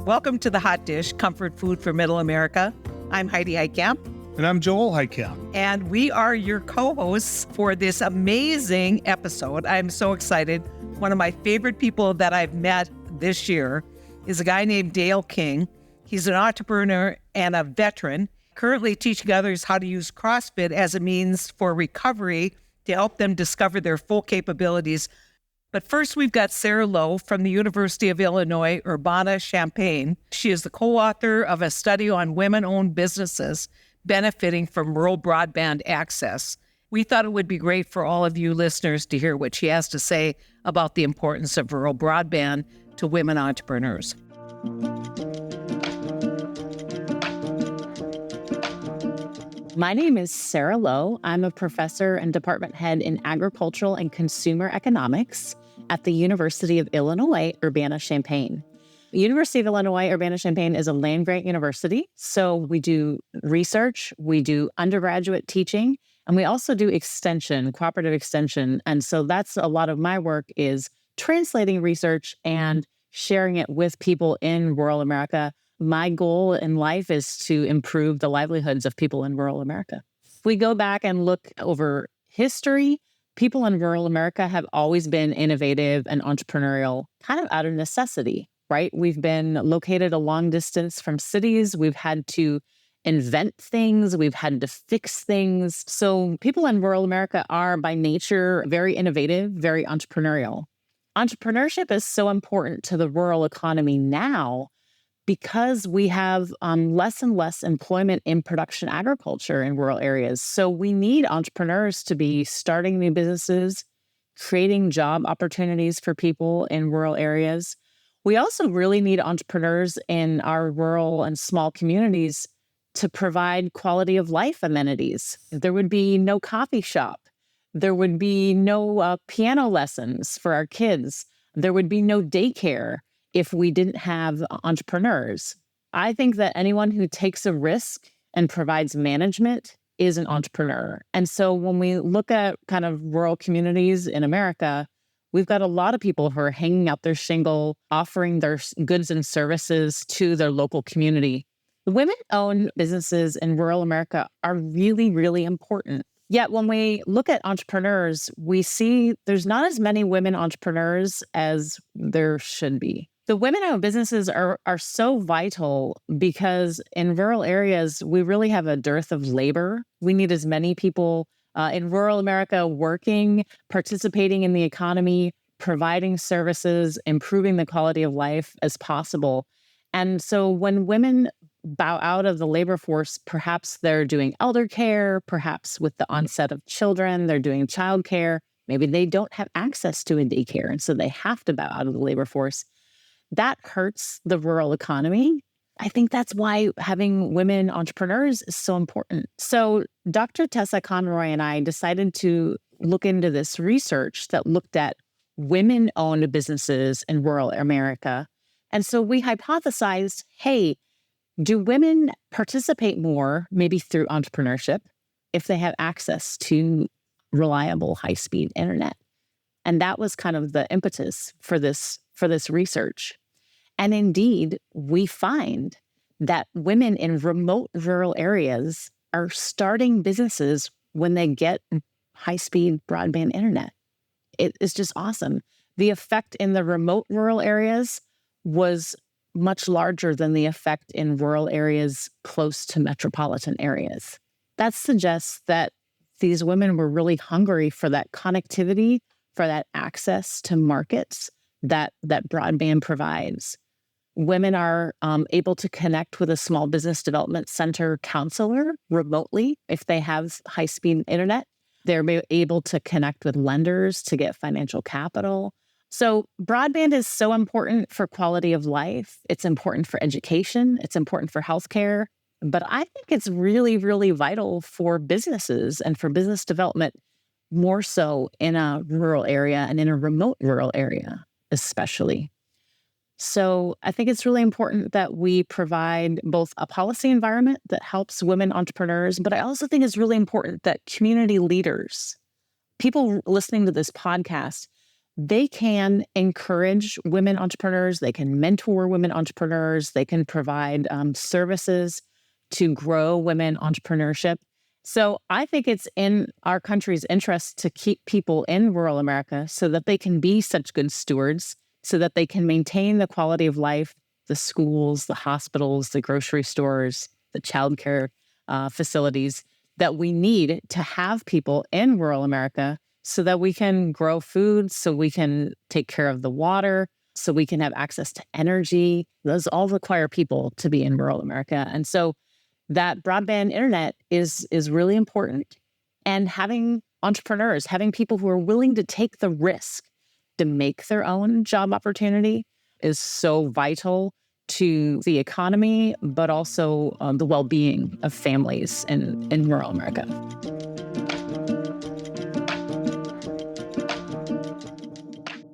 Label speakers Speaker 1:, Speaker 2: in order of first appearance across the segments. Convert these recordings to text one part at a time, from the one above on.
Speaker 1: Welcome to the Hot Dish, Comfort Food for Middle America. I'm Heidi Heitkamp.
Speaker 2: And I'm Joel Heitkamp.
Speaker 1: And we are your co-hosts for this amazing episode. I'm so excited. One of my favorite people that I've met this year is a guy named Dale King. He's an entrepreneur and a veteran, currently teaching others how to use CrossFit as a means for recovery to help them discover their full capabilities. But first, we've got Sarah Lowe from the University of Illinois, Urbana-Champaign. She is the co-author of a study on women-owned businesses benefiting from rural broadband access. We thought it would be great for all of you listeners to hear what she has to say about the importance of rural broadband to women entrepreneurs.
Speaker 3: My name is Sarah Lowe. I'm a professor and department head in agricultural and consumer economics at the University of Illinois, Urbana-Champaign. The University of Illinois, Urbana-Champaign is a land-grant university, so we do research, we do undergraduate teaching, and we also do extension, cooperative extension. And so that's a lot of my work is translating research and sharing it with people in rural America. My goal in life is to improve the livelihoods of people in rural America. If we go back and look over history, people in rural America have always been innovative and entrepreneurial, kind of out of necessity, right? We've been located a long distance from cities. We've had to invent things. We've had to fix things. So people in rural America are by nature very innovative, very entrepreneurial. Entrepreneurship is so important to the rural economy now because we have less and less employment in production agriculture in rural areas. So we need entrepreneurs to be starting new businesses, creating job opportunities for people in rural areas. We also really need entrepreneurs in our rural and small communities to provide quality of life amenities. There would be no coffee shop. There would be no piano lessons for our kids. There would be no daycare if we didn't have entrepreneurs. I think that anyone who takes a risk and provides management is an entrepreneur. And so when we look at kind of rural communities in America, we've got a lot of people who are hanging out their shingle, offering their goods and services to their local community. Women-owned businesses in rural America are really, really important. Yet when we look at entrepreneurs, we see there's not as many women entrepreneurs as there should be. The women-owned businesses are so vital because in rural areas, we really have a dearth of labor. We need as many people in rural America working, participating in the economy, providing services, improving the quality of life as possible. And so when women bow out of the labor force, perhaps they're doing elder care, perhaps with the onset of children, they're doing childcare. Maybe they don't have access to a daycare, and so they have to bow out of the labor force. That hurts the rural economy. I think that's why having women entrepreneurs is so important. So Dr. Tessa Conroy and I decided to look into this research that looked at women-owned businesses in rural America. And so we hypothesized, hey, do women participate more, maybe through entrepreneurship, if they have access to reliable high-speed internet? And that was kind of the impetus for this research. And indeed, we find that women in remote rural areas are starting businesses when they get high-speed broadband internet. It is just awesome. The effect in the remote rural areas was much larger than the effect in rural areas close to metropolitan areas. That suggests that these women were really hungry for that connectivity, for that access to markets that broadband provides. Women are able to connect with a small business development center counselor remotely if they have high-speed internet. They're able to connect with lenders to get financial capital. So broadband is so important for quality of life. It's important for education. It's important for healthcare. But I think it's really, really vital for businesses and for business development, more so in a rural area and in a remote rural area, especially. So I think it's really important that we provide both a policy environment that helps women entrepreneurs, but I also think it's really important that community leaders, people listening to this podcast, they can encourage women entrepreneurs, they can mentor women entrepreneurs, they can provide services to grow women entrepreneurship. So I think it's in our country's interest to keep people in rural America so that they can be such good stewards, so that they can maintain the quality of life, the schools, the hospitals, the grocery stores, the childcare facilities that we need to have people in rural America so that we can grow food, so we can take care of the water, so we can have access to energy. Those all require people to be in rural America. And so that broadband internet is really important. And having entrepreneurs, having people who are willing to take the risk to make their own job opportunity is so vital to the economy, but also the well-being of families in rural America.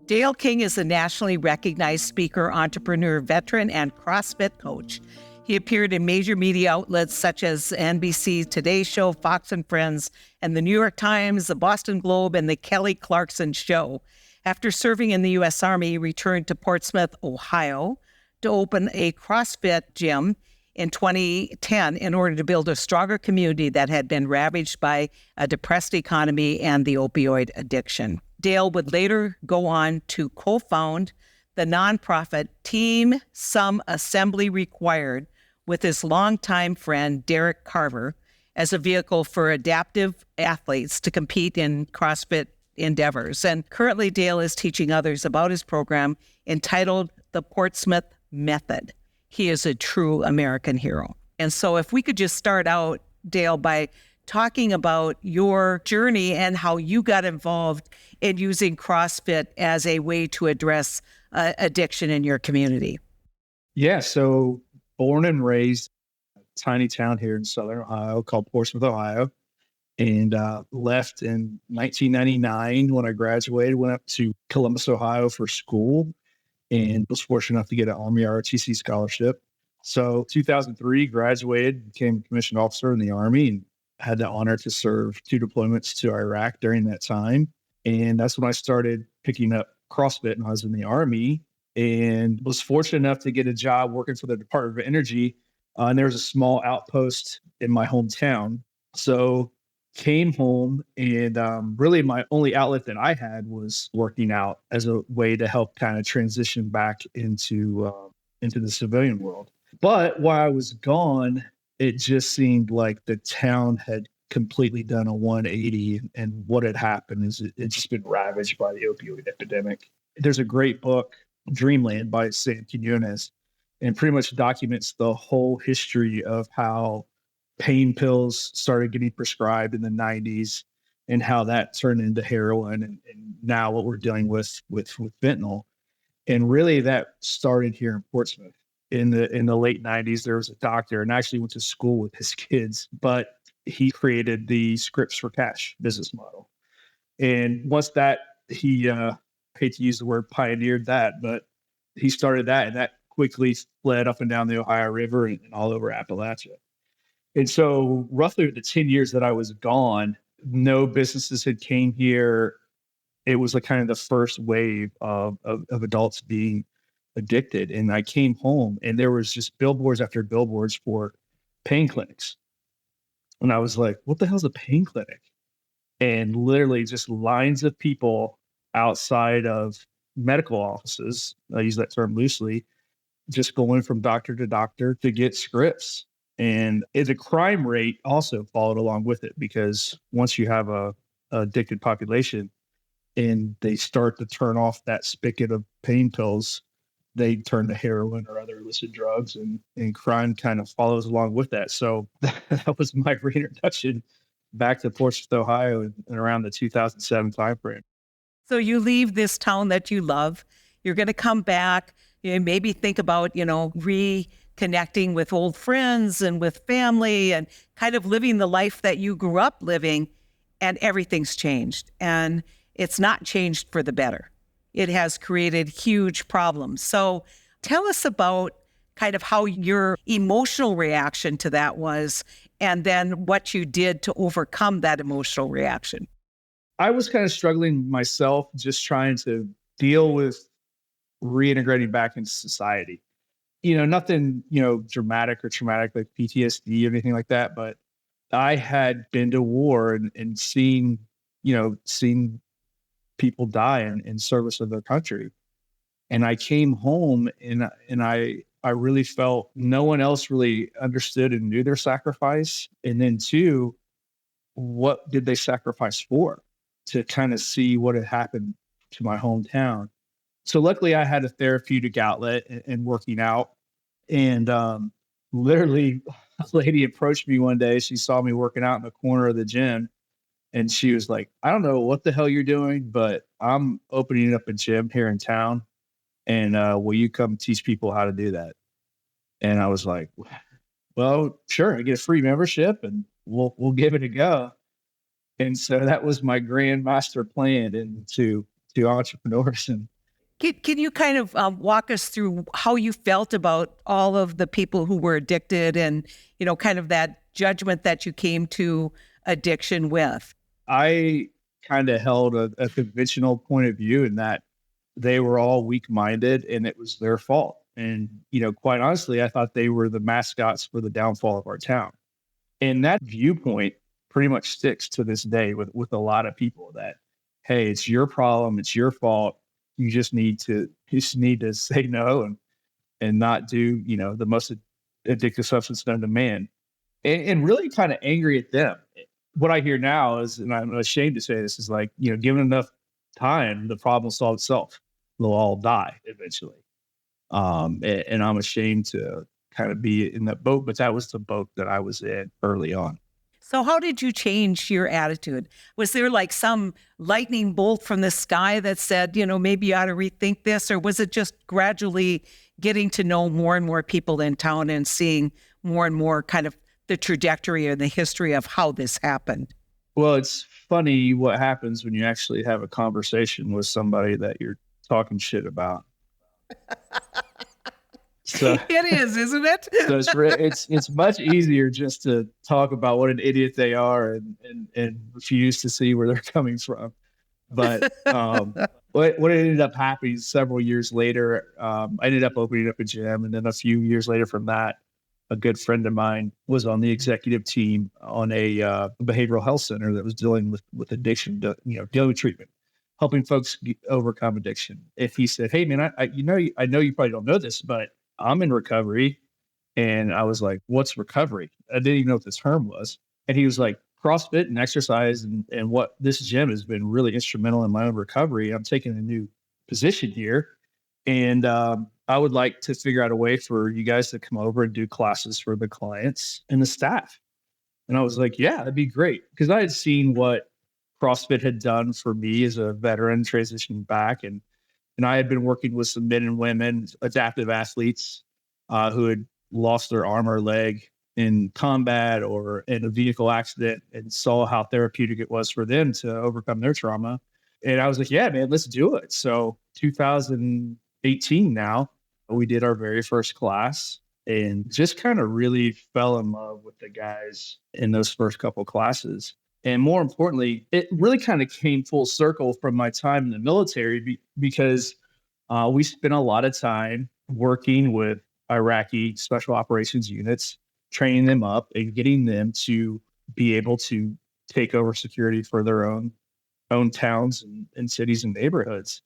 Speaker 1: Dale King is a nationally recognized speaker, entrepreneur, veteran, and CrossFit coach. He appeared in major media outlets such as NBC Today Show, Fox and Friends, and the New York Times, the Boston Globe, and the Kelly Clarkson Show. After serving in the U.S. Army, he returned to Portsmouth, Ohio, to open a CrossFit gym in 2010 in order to build a stronger community that had been ravaged by a depressed economy and the opioid addiction. Dale would later go on to co-found the nonprofit Team Some Assembly Required with his longtime friend Derek Carver as a vehicle for adaptive athletes to compete in CrossFit endeavors. And currently Dale is teaching others about his program entitled The Portsmouth Method. He is a true American hero. And so if we could just start out, Dale, by talking about your journey and how you got involved in using CrossFit as a way to address addiction in your community.
Speaker 2: Yeah, so born and raised in a tiny town here in Southern Ohio called Portsmouth, Ohio, and left in 1999 when I graduated, went up to Columbus, Ohio for school, and was fortunate enough to get an Army ROTC scholarship. So 2003, graduated, became a commissioned officer in the Army, and had the honor to serve 2 deployments to Iraq during that time. And that's when I started picking up CrossFit when I was in the Army, and was fortunate enough to get a job working for the Department of Energy. And there was a small outpost in my hometown. So came home, and really my only outlet that I had was working out as a way to help kind of transition back into the civilian world. But while I was gone, it just seemed like the town had completely done a 180. And what had happened is it's just been ravaged by the opioid epidemic. There's a great book, Dreamland by Sam Quinones, and pretty much documents the whole history of how pain pills started getting prescribed in the 90s and how that turned into heroin and now what we're dealing with fentanyl. And really that started here in Portsmouth. In the late 90s, there was a doctor and actually went to school with his kids, but he created the Scripts for Cash business model. And once that, he, I hate to use the word pioneered that, but he started that, and that quickly fled up and down the Ohio River and all over Appalachia. And so roughly the 10 years that I was gone, no businesses had came here. It was like kind of the first wave of adults being addicted. And I came home and there was just billboards after billboards for pain clinics. And I was like, what the hell's a pain clinic? And literally just lines of people outside of medical offices, I use that term loosely, just going from doctor to doctor to get scripts. And the crime rate also followed along with it, because once you have a addicted population and they start to turn off that spigot of pain pills, they turn to heroin or other illicit drugs, and crime kind of follows along with that. So that was my reintroduction back to Portsmouth, Ohio in around the 2007 timeframe.
Speaker 1: So you leave this town that you love, you're going to come back, maybe think about, reconnecting with old friends and with family and kind of living the life that you grew up living, and everything's changed. And it's not changed for the better. It has created huge problems. So tell us about kind of how your emotional reaction to that was, and then what you did to overcome that emotional reaction.
Speaker 2: I was kind of struggling myself, just trying to deal with reintegrating back into society. Nothing, dramatic or traumatic like PTSD or anything like that. But I had been to war and seen people die in service of their country. And I came home and I really felt no one else really understood and knew their sacrifice. And then two, what did they sacrifice for? To kind of see what had happened to my hometown. So luckily I had a therapeutic outlet in working out. And literally a lady approached me one day. She saw me working out in the corner of the gym. And she was like, I don't know what the hell you're doing, but I'm opening up a gym here in town. And will you come teach people how to do that? And I was like, well, sure. I get a free membership and we'll give it a go. And so that was my grand master plan into to entrepreneurs. And
Speaker 1: Can you kind of walk us through how you felt about all of the people who were addicted and, kind of that judgment that you came to addiction with?
Speaker 2: I kind of held a conventional point of view in that they were all weak-minded and it was their fault. And, quite honestly, I thought they were the mascots for the downfall of our town. And that viewpoint pretty much sticks to this day with a lot of people that, hey, it's your problem, it's your fault. You just need to say no and not do, the most addictive substance known to man. And really kind of angry at them. What I hear now is, and I'm ashamed to say this, is like, given enough time, the problem will solve itself. They'll all die eventually. And I'm ashamed to kind of be in that boat, but that was the boat that I was in early on.
Speaker 1: So how did you change your attitude? Was there like some lightning bolt from the sky that said, maybe you ought to rethink this? Or was it just gradually getting to know more and more people in town and seeing more and more kind of the trajectory or the history of how this happened?
Speaker 2: Well, it's funny what happens when you actually have a conversation with somebody that you're talking shit about. So
Speaker 1: it is, isn't it?
Speaker 2: So it's much easier just to talk about what an idiot they are and refuse to see where they're coming from. But what ended up happening several years later, I ended up opening up a gym, and then a few years later from that, a good friend of mine was on the executive team on a behavioral health center that was dealing with addiction, dealing with treatment, helping folks overcome addiction. If he said, "Hey man, I know you probably don't know this, but I'm in recovery," and I was like, "What's recovery?" I didn't even know what the term was, and he was like, "CrossFit and exercise and what this gym has been really instrumental in my own recovery. I'm taking a new position here, and I would like to figure out a way for you guys to come over and do classes for the clients and the staff." And I was like, "Yeah, that'd be great." Because I had seen what CrossFit had done for me as a veteran transitioning back. And I had been working with some men and women, adaptive athletes who had lost their arm or leg in combat or in a vehicle accident, and saw how therapeutic it was for them to overcome their trauma. And I was like, "Yeah, man, let's do it." So 2018 now, we did our very first class and just kind of really fell in love with the guys in those first couple classes. And more importantly, it really kind of came full circle from my time in the military because we spent a lot of time working with Iraqi special operations units, training them up and getting them to be able to take over security for their own towns and cities and neighborhoods.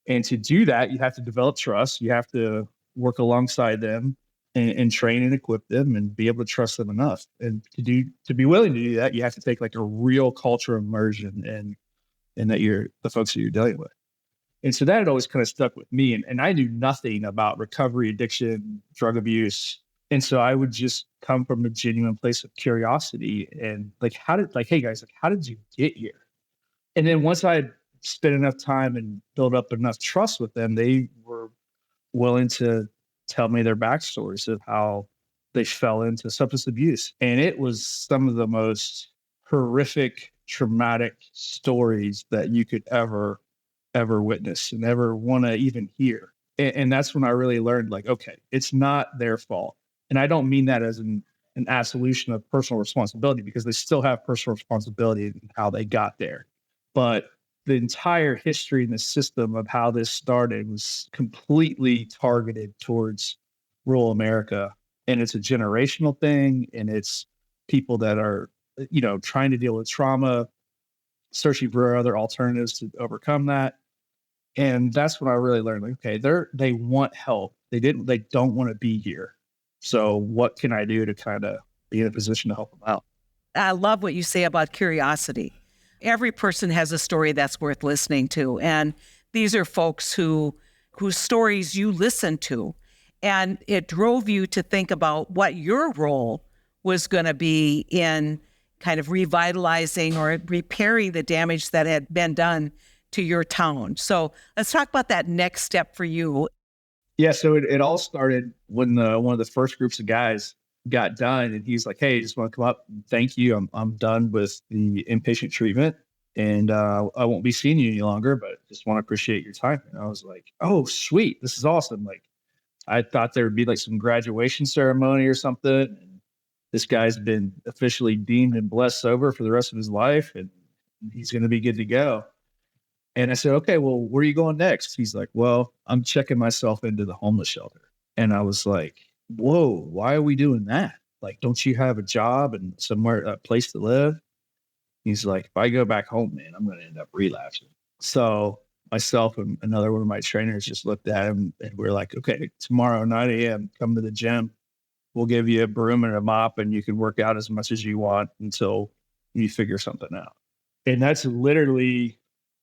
Speaker 2: And to do that, you have to develop trust. You have to work alongside them and train and equip them and be able to trust them enough. And to be willing to do that, you have to take like a real culture immersion and that you're the folks that you're dealing with. And so that had always kind of stuck with me. And I knew nothing about recovery, addiction, drug abuse. And so I would just come from a genuine place of curiosity and like, hey guys, like, how did you get here? And then once I had spent enough time and built up enough trust with them, they were willing to tell me their backstories of how they fell into substance abuse. And it was some of the most horrific, traumatic stories that you could ever witness and ever want to even hear. And that's when I really learned, like, okay, it's not their fault. And I don't mean that as an absolution of personal responsibility, because they still have personal responsibility in how they got there. But the entire history and the system of how this started was completely targeted towards rural America. And it's a generational thing. And it's people that are, trying to deal with trauma, searching for other alternatives to overcome that. And that's when I really learned, like, okay, they want help. They don't want to be here. So what can I do to kind of be in a position to help them out?
Speaker 1: I love what you say about curiosity. Every person has a story that's worth listening to. And these are folks whose stories you listen to. And it drove you to think about what your role was going to be in kind of revitalizing or repairing the damage that had been done to your town. So let's talk about that next step for you.
Speaker 2: Yeah, so it all started when one of the first groups of guys got done, and he's like, "Hey, just want to come up. Thank you. I'm done with the inpatient treatment, and I won't be seeing you any longer. But just want to appreciate your time." And I was like, "Oh, sweet, this is awesome!" Like, I thought there would be like some graduation ceremony or something. And this guy's been officially deemed and blessed sober for the rest of his life, and he's going to be good to go. And I said, "Okay, well, where are you going next?" He's like, "Well, I'm checking myself into the homeless shelter." And I was like, "Whoa, why are we doing that? Like, don't you have a job and somewhere, a place to live?" He's like, "If I go back home, man, I'm going to end up relapsing." So myself and another one of my trainers just looked at him, and we're like, "Okay, tomorrow, 9 a.m., come to the gym. We'll give you a broom and a mop, and you can work out as much as you want until you figure something out." And that's literally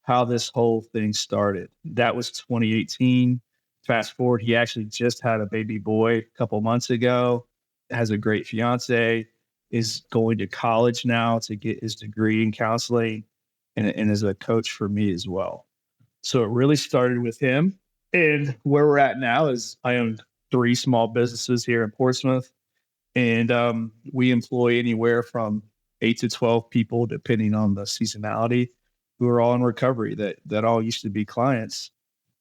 Speaker 2: how this whole thing started. That was 2018. Fast forward, he actually just had a baby boy a couple months ago, has a great fiance, is going to college now to get his degree in counseling, and is a coach for me as well. So it really started with him. And where we're at now is I own 3 small businesses here in Portsmouth, and we employ anywhere from 8 to 12 people, depending on the seasonality, who are all in recovery that all used to be clients.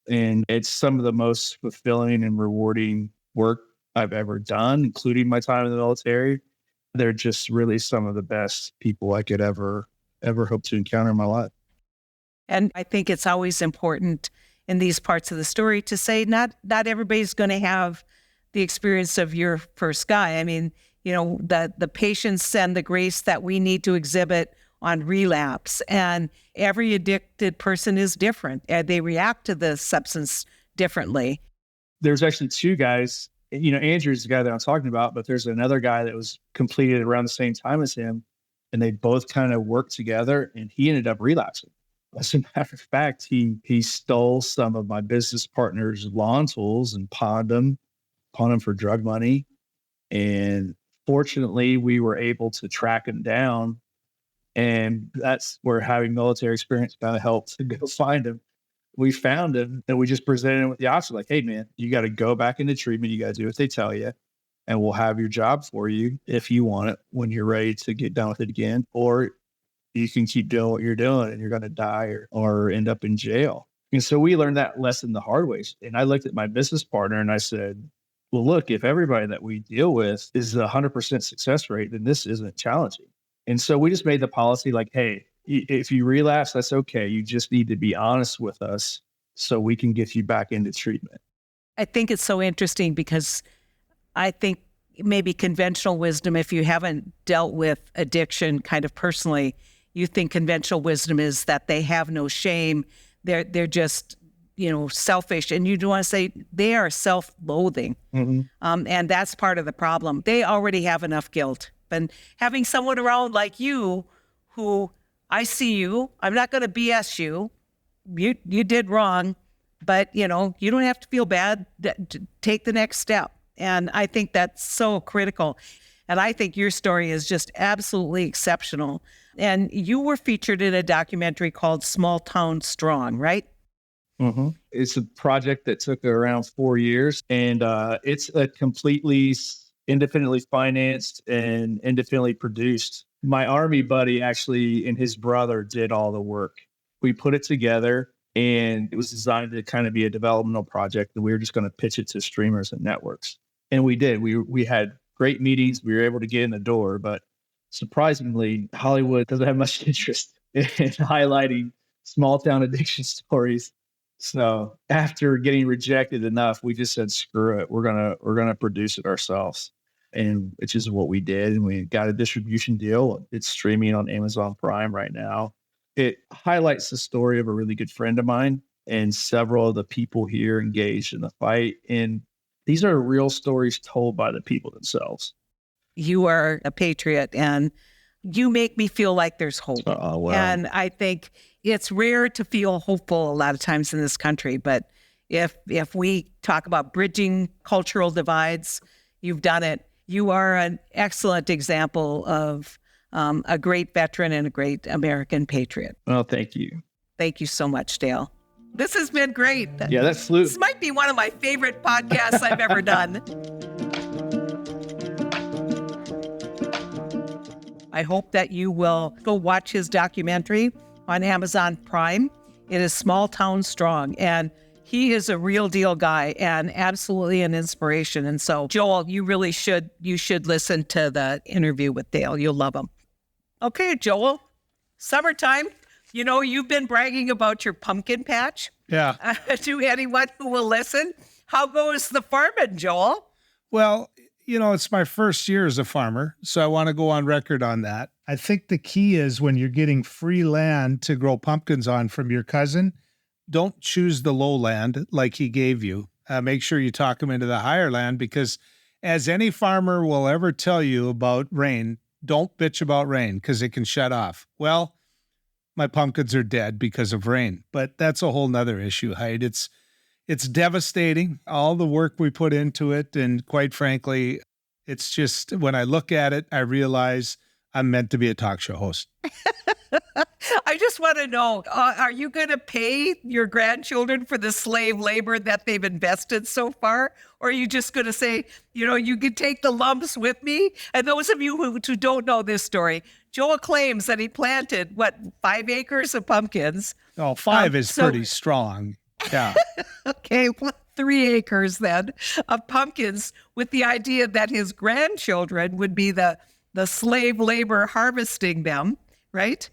Speaker 2: And it's some of the most fulfilling and rewarding work I've ever done, including my time in the military. They're just really some of the best people I could ever hope to encounter in my life.
Speaker 1: And I think it's always important in these parts of the story to say not everybody's going to have the experience of your first guy. I mean, the patience and the grace that we need to exhibit on relapse. And every addicted person is different. They react to the substance differently.
Speaker 2: There's actually 2 guys. Andrew's the guy that I'm talking about, but there's another guy that was completed around the same time as him, and they both kind of worked together, and he ended up relapsing. As a matter of fact, he stole some of my business partner's lawn tools and pawned them for drug money. And fortunately, we were able to track him down. And that's where having military experience kind of helped to go find him. We found him, and we just presented him with the option, like, "Hey, man, you got to go back into treatment. You got to do what they tell you, and we'll have your job for you if you want it when you're ready to get done with it again. Or you can keep doing what you're doing, and you're going to die or end up in jail." And so we learned that lesson the hard way. And I looked at my business partner and I said, "Well, look, if everybody that we deal with is a 100% success rate, then this isn't challenging." And so we just made the policy like, "Hey, if you relapse, that's okay. You just need to be honest with us so we can get you back into treatment."
Speaker 1: I think it's so interesting because I think maybe conventional wisdom, if you haven't dealt with addiction kind of personally, you think conventional wisdom is that they have no shame. They're just, selfish. And you do want to say they are self-loathing.
Speaker 2: Mm-hmm.
Speaker 1: And that's part of the problem. They already have enough guilt. And having someone around like you who, I see you, I'm not going to BS you. You did wrong, but you don't have to feel bad. Take the next step. And I think that's so critical. And I think your story is just absolutely exceptional. And you were featured in a documentary called Small Town Strong, right?
Speaker 2: Mm-hmm. It's a project that took around 4 years, and it's a completely independently financed and independently produced. My Army buddy actually and his brother did all the work. We put it together, and it was designed to kind of be a developmental project, and we were just going to pitch it to streamers and networks. And we did. We had great meetings. We were able to get in the door, but surprisingly, Hollywood doesn't have much interest in highlighting small town addiction stories. So after getting rejected enough, we just said, screw it. We're gonna produce it ourselves. And which is what we did. And we got a distribution deal. It's streaming on Amazon Prime right now. It highlights the story of a really good friend of mine and several of the people here engaged in the fight. And these are real stories told by the people themselves.
Speaker 1: You are a patriot, and you make me feel like there's hope.
Speaker 2: Oh, wow.
Speaker 1: And I think it's rare to feel hopeful a lot of times in this country. But if we talk about bridging cultural divides, you've done it. You are an excellent example of a great veteran and a great American patriot.
Speaker 2: Well, thank you.
Speaker 1: Thank you so much, Dale. This has been great.
Speaker 2: Yeah, that flew.
Speaker 1: This might be one of my favorite podcasts I've ever done. I hope that you will go watch his documentary on Amazon Prime. It is Small Town Strong, and he is a real deal guy and absolutely an inspiration. And so, Joel, you should listen to the interview with Dale. You'll love him. Okay, Joel, summertime. You know, you've been bragging about your pumpkin patch.
Speaker 4: Yeah.
Speaker 1: To anyone who will listen. How goes the farming, Joel?
Speaker 4: Well, you know, it's my first year as a farmer, so I want to go on record on that. I think the key is when you're getting free land to grow pumpkins on from your cousin, don't choose the low land like he gave you. Make sure you talk him into the higher land, because as any farmer will ever tell you about rain, don't bitch about rain because it can shut off. Well, my pumpkins are dead because of rain, but that's a whole nother issue, Hyde. It's devastating, all the work we put into it. And quite frankly, it's just, when I look at it, I realize I'm meant to be a talk show host.
Speaker 1: I just want to know, are you going to pay your grandchildren for the slave labor that they've invested so far? Or are you just going to say, you know, you can take the lumps with me? And those of you who don't know this story, Joel claims that he planted, 5 acres of pumpkins?
Speaker 4: Oh, 5 is pretty strong. Yeah.
Speaker 1: Okay, 3 acres then of pumpkins, with the idea that his grandchildren would be the slave labor harvesting them, right?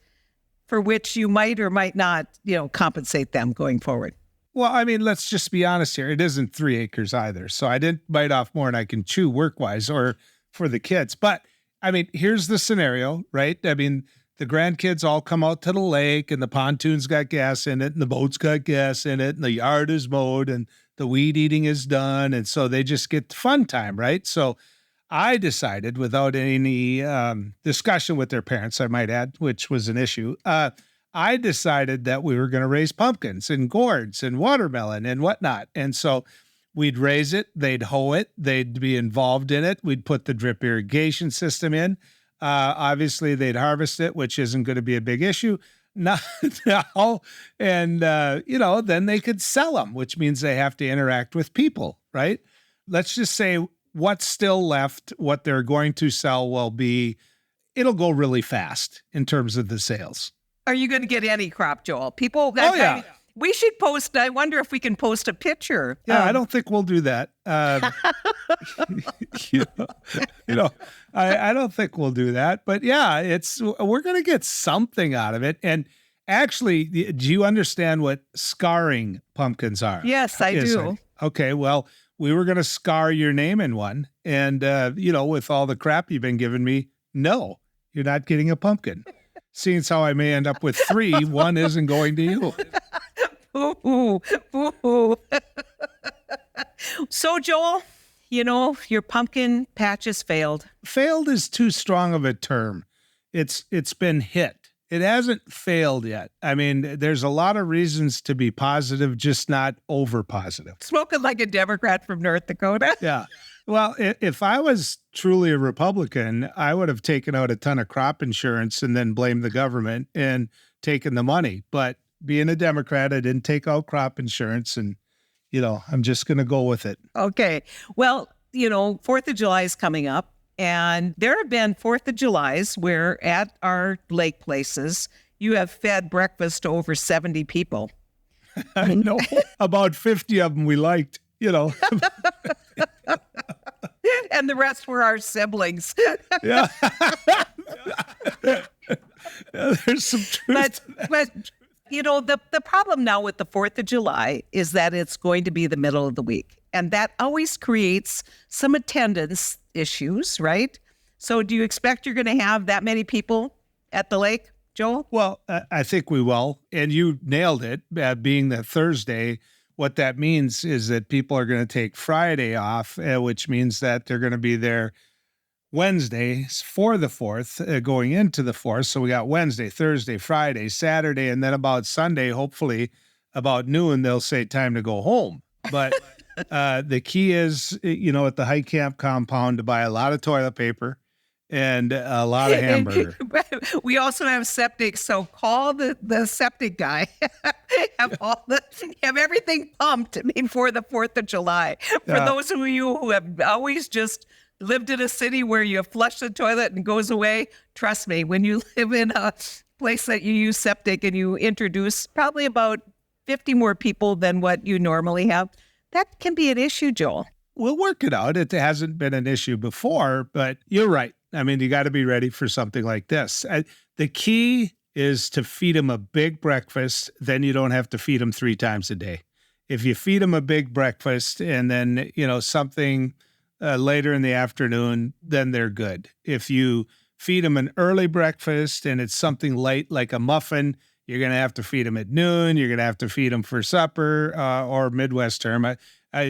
Speaker 1: For which you might or might not, compensate them going forward.
Speaker 4: Well, I mean, let's just be honest here. It isn't 3 acres either. So I didn't bite off more than I can chew work-wise or for the kids. But I mean, here's the scenario, right? I mean, the grandkids all come out to the lake and the pontoon's got gas in it and the boat's got gas in it and the yard is mowed and the weed eating is done. And so they just get fun time, right? So I decided, without any discussion with their parents, I might add, which was an issue, I decided that we were going to raise pumpkins and gourds and watermelon and whatnot. And so we'd raise it, they'd hoe it, they'd be involved in it. We'd put the drip irrigation system in. Obviously, they'd harvest it, which isn't going to be a big issue now. And, then they could sell them, which means they have to interact with people, right? Let's just say what's still left, what they're going to sell it'll go really fast in terms of the sales.
Speaker 1: Are you going to get any crop, Joel?
Speaker 4: Yeah.
Speaker 1: We should post, I wonder if we can post a picture.
Speaker 4: Yeah, I don't think we'll do that. I don't think we'll do that. But yeah, we're going to get something out of it. And actually, do you understand what scarring pumpkins are?
Speaker 1: Yes, I do.
Speaker 4: Okay, well, we were going to scar your name in one. And, with all the crap you've been giving me, no, you're not getting a pumpkin. Seeing as how I may end up with 3, one isn't going to you.
Speaker 1: Ooh. So, Joel, your pumpkin patch has failed.
Speaker 4: Failed is too strong of a term. It's been hit. It hasn't failed yet. I mean, there's a lot of reasons to be positive, just not over positive.
Speaker 1: Spoken like a Democrat from North Dakota.
Speaker 4: Yeah. Well, if I was truly a Republican, I would have taken out a ton of crop insurance and then blamed the government and taken the money. But being a Democrat, I didn't take out crop insurance, and, I'm just going to go with it.
Speaker 1: Okay. Well, 4th of July is coming up, and there have been 4th of Julys where at our lake places, you have fed breakfast to over 70 people.
Speaker 4: I know. About 50 of them we liked,
Speaker 1: And the rest were our siblings.
Speaker 4: Yeah. There's some truth.
Speaker 1: But the problem now with the 4th of July is that it's going to be the middle of the week. And that always creates some attendance issues, right? So do you expect you're going to have that many people at the lake, Joel?
Speaker 4: Well, I think we will. And you nailed it, being the Thursday. What that means is that people are going to take Friday off, which means that they're going to be there Wednesday for the 4th, going into the 4th. So we got Wednesday, Thursday, Friday, Saturday, and then about Sunday, hopefully about noon, they'll say time to go home. But the key is, at the hike camp compound, to buy a lot of toilet paper and a lot of hamburger.
Speaker 1: We also have septic, so call the septic guy. have everything pumped before the 4th of July. For those of you who have always just lived in a city where you flush the toilet and it goes away, trust me, when you live in a place that you use septic and you introduce probably about 50 more people than what you normally have, that can be an issue, Joel.
Speaker 4: We'll work it out. It hasn't been an issue before, but you're right. I mean, you got to be ready for something like this. The key is to feed them a big breakfast. Then you don't have to feed them 3 times a day. If you feed them a big breakfast and then, something later in the afternoon, then they're good. If you feed them an early breakfast and it's something light like a muffin, you're going to have to feed them at noon. You're going to have to feed them for supper or Midwest term.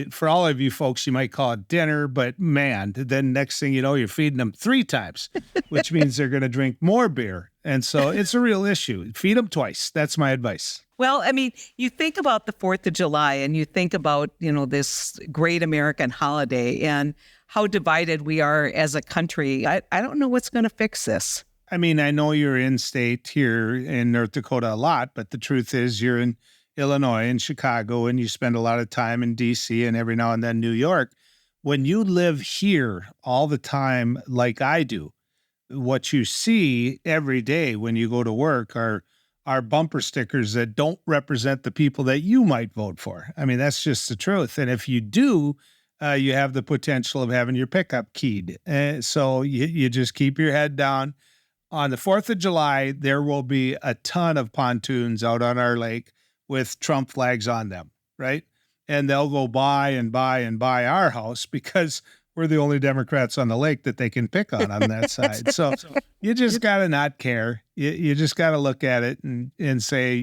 Speaker 4: For all of you folks, you might call it dinner, but man, then next thing you know, you're feeding them 3 times, which means they're going to drink more beer. And so it's a real issue. Feed them twice. That's my advice.
Speaker 1: Well, I mean, you think about the 4th of July and you think about, this great American holiday and how divided we are as a country. I don't know what's going to fix this.
Speaker 4: I mean, I know you're in state here in North Dakota a lot, but the truth is you're in Illinois and Chicago and you spend a lot of time in DC and every now and then New York. When you live here all the time like I do, what you see every day when you go to work are bumper stickers that don't represent the people that you might vote for. I mean, that's just the truth. And if you do, you have the potential of having your pickup keyed. So you just keep your head down. On the 4th of July, there will be a ton of pontoons out on our lake with Trump flags on them, right? And they'll go by and buy and buy our house because we're the only Democrats on the lake that they can pick on that side. So you just got to not care. You just got to look at it and say,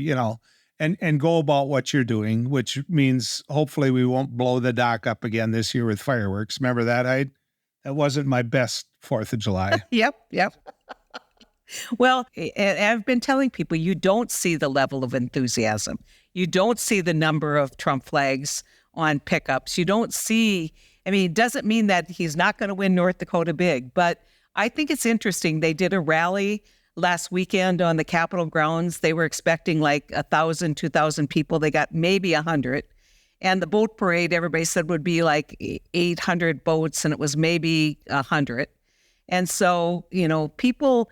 Speaker 4: and go about what you're doing, which means hopefully we won't blow the dock up again this year with fireworks. Remember that, Hyde? That wasn't my best 4th of July.
Speaker 1: Yep. Well, I've been telling people you don't see the level of enthusiasm. You don't see the number of Trump flags on pickups. You don't see, it doesn't mean that he's not going to win North Dakota big, but I think it's interesting. They did a rally last weekend on the Capitol grounds. They were expecting like 1,000, 2,000 people. They got maybe 100. And the boat parade, everybody said would be like 800 boats, and it was maybe 100. And so, people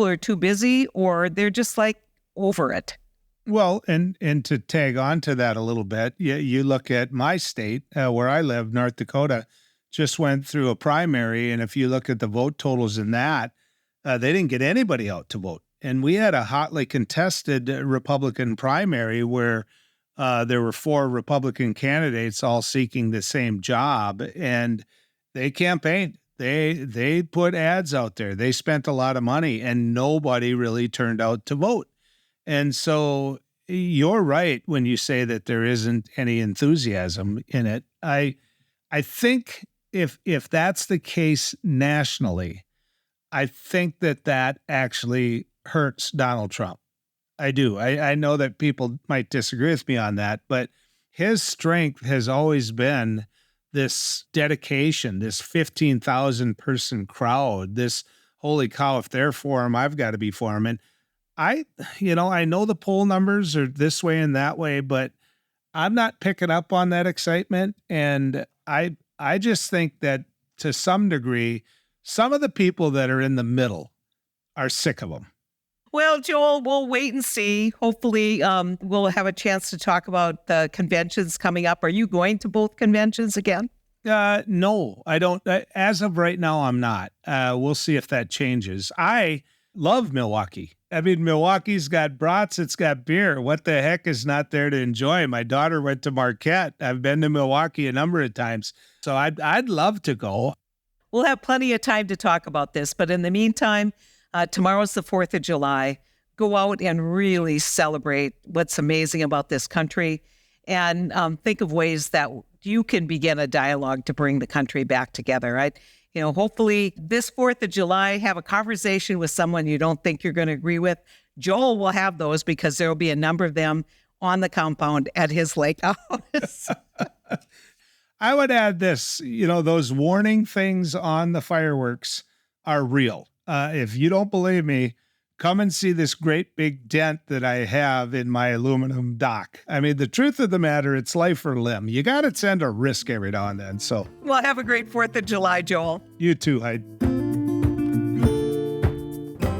Speaker 1: are too busy or they're just like over it.
Speaker 4: Well, and to tag on to that a little bit, you look at my state where I live, North Dakota, just went through a primary. And if you look at the vote totals in that, they didn't get anybody out to vote. And we had a hotly contested Republican primary where there were 4 Republican candidates all seeking the same job, and they campaigned. They put ads out there. They spent a lot of money, and nobody really turned out to vote. And so you're right when you say that there isn't any enthusiasm in it. I think if that's the case nationally, I think that actually hurts Donald Trump. I do. I know that people might disagree with me on that, but his strength has always been this dedication, this 15,000 person crowd, this holy cow, if they're for him, I've got to be for him. And I know the poll numbers are this way and that way, but I'm not picking up on that excitement. And I just think that to some degree, some of the people that are in the middle are sick of him.
Speaker 1: Well, Joel, we'll wait and see. Hopefully, we'll have a chance to talk about the conventions coming up. Are you going to both conventions again?
Speaker 4: No, I don't. As of right now, I'm not. We'll see if that changes. I love Milwaukee. I mean, Milwaukee's got brats, it's got beer. What the heck is not there to enjoy? My daughter went to Marquette. I've been to Milwaukee a number of times, so I'd love to go.
Speaker 1: We'll have plenty of time to talk about this, but in the meantime, tomorrow's the 4th of July. Go out and really celebrate what's amazing about this country, and think of ways that you can begin a dialogue to bring the country back together, right? Hopefully this 4th of July, have a conversation with someone you don't think you're going to agree with. Joel will have those because there will be a number of them on the compound at his lake house.
Speaker 4: I would add this, those warning things on the fireworks are real. If you don't believe me, come and see this great big dent that I have in my aluminum dock. I mean, the truth of the matter, it's life or limb. You got to send a risk every now and then. So,
Speaker 1: well, have a great 4th of July, Joel.
Speaker 4: You too, Hyde.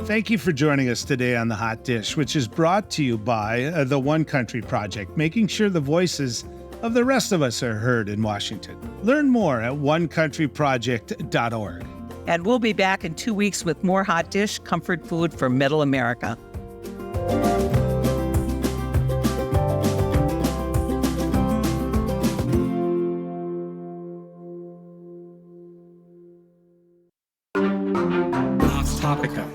Speaker 4: Thank you for joining us today on The Hot Dish, which is brought to you by the One Country Project, making sure the voices of the rest of us are heard in Washington. Learn more at onecountryproject.org.
Speaker 1: And we'll be back in 2 weeks with more Hot Dish comfort food for Middle America.
Speaker 5: Hot Topica.